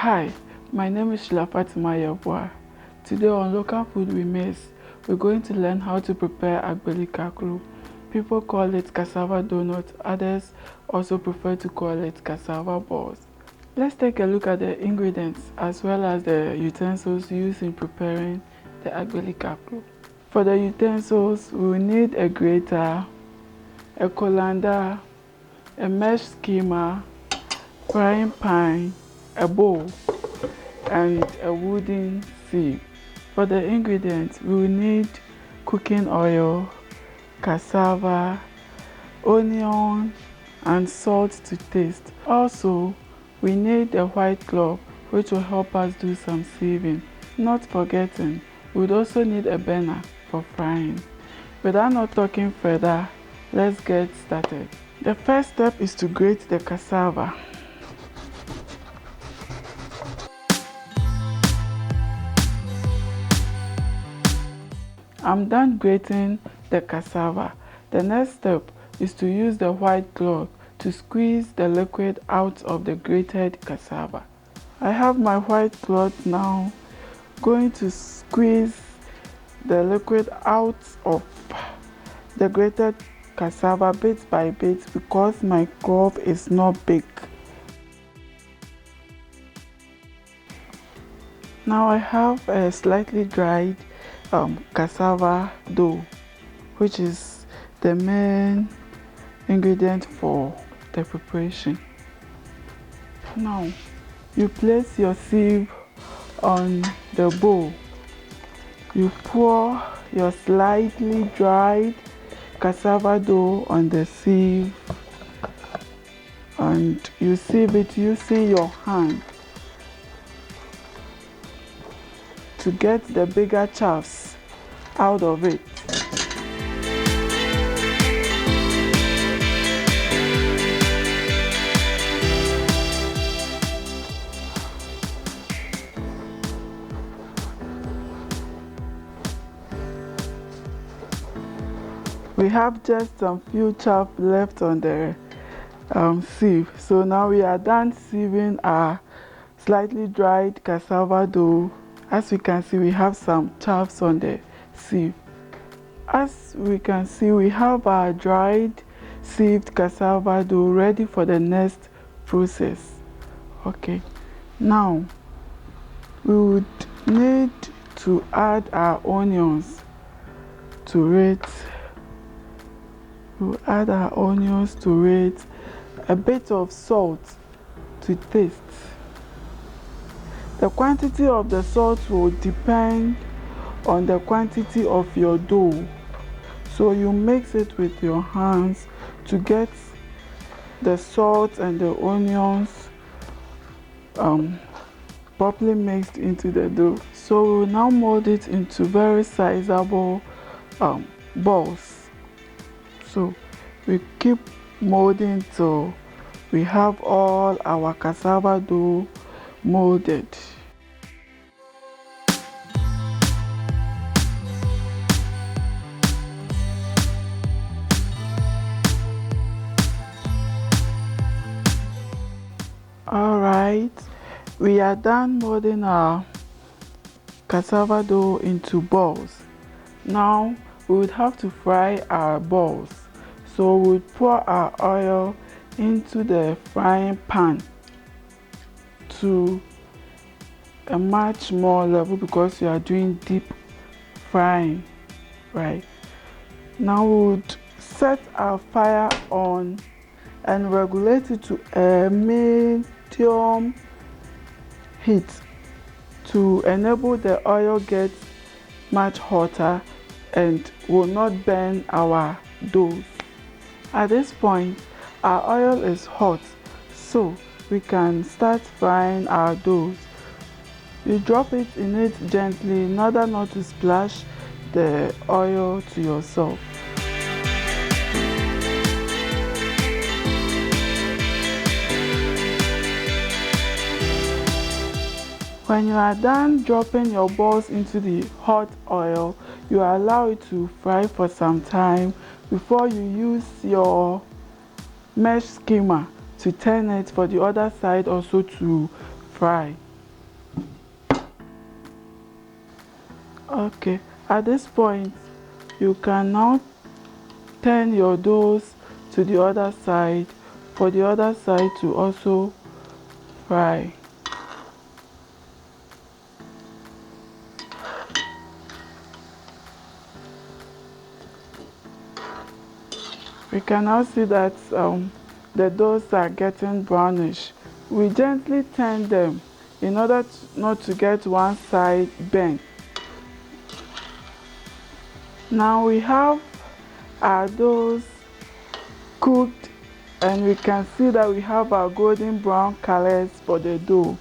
Hi, my name is Sheila Fatima Yeboah. Today on Local Food with Maize, we're going to learn how to prepare agbeli kaklo. People call it cassava donut, others also prefer to call it cassava balls. Let's take a look at the ingredients as well as the utensils used in preparing the agbeli kaklo. For the utensils, we will need a grater, a colander, a mesh skimmer, frying pan, a bowl, and a wooden sieve. For the ingredients, we will need cooking oil, cassava, onion, and salt to taste. Also, we need a white cloth which will help us do some sieving. Not forgetting, we would also need a burner for frying. Without not talking further, let's get started. The first step is to grate the cassava. I'm done grating the cassava. The next step is to use the white cloth to squeeze the liquid out of the grated cassava. I have my white cloth now, going to squeeze the liquid out of the grated cassava bit by bit because my cloth is not big. Now I have a slightly dried cassava dough, which is the main ingredient for the preparation. Now you place your sieve on the bowl. You pour your slightly dried cassava dough on the sieve and you sieve it using your hand to get the bigger chaffs out of it. We have just some few chaff left on the sieve. So now we are done sieving our slightly dried cassava dough. As we can see, we have some chaffs on the sieve. As we can see, we have our dried sieved cassava dough ready for the next process. Okay, now we would need to add our onions to it. We'll add our onions to it, a bit of salt to taste. The quantity of the salt will depend on the quantity of your dough. So you mix it with your hands to get the salt and the onions properly mixed into the dough. So we will now mold it into very sizable balls. So we keep molding till we have all our cassava dough molded. Alright, we are done molding our cassava dough into balls. Now we would have to fry our balls. So we would pour our oil into the frying pan to a much more level because we are doing deep frying, right? Now we would set our fire on and regulate it to a medium heat to enable the oil get much hotter and will not burn our doughs. At this point, our oil is hot, so we can start frying our doughs. You drop it in it gently in order not to splash the oil to yourself. When you are done dropping your balls into the hot oil, you allow it to fry for some time before you use your mesh skimmer to turn it for the other side also to fry. Okay, at this point you can now turn your doughs to the other side for the other side to also fry. We can now see that the doughs are getting brownish. We gently turn them in order not to get one side bent. Now we have our doughs cooked, and we can see that we have our golden brown colors for the dough.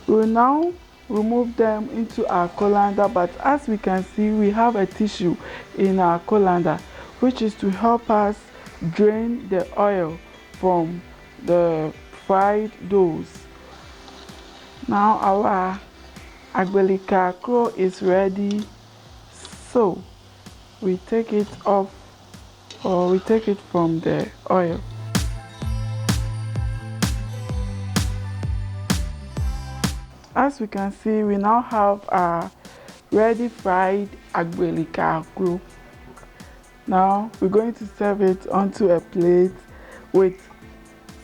We will now remove them into our colander, but as we can see, we have a tissue in our colander, which is to help us drain the oil from the fried doughs. Now our agbelika akro is ready, so we take it off, or we take it from the oil. As we can see, we now have our ready fried agbelika akro. Now we're going to serve it onto a plate with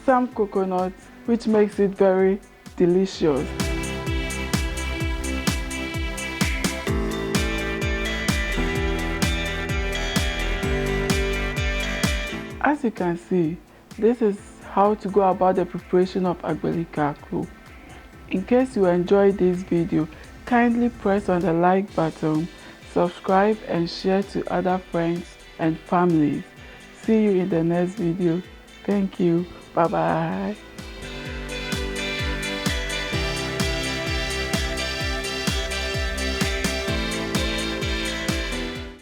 some coconut, which makes it very delicious. As you can see, this is how to go about the preparation of agbelika akro. In case you enjoyed this video, kindly press on the like button, subscribe and share to other friends and families. See you in the next video. Thank you. Bye bye.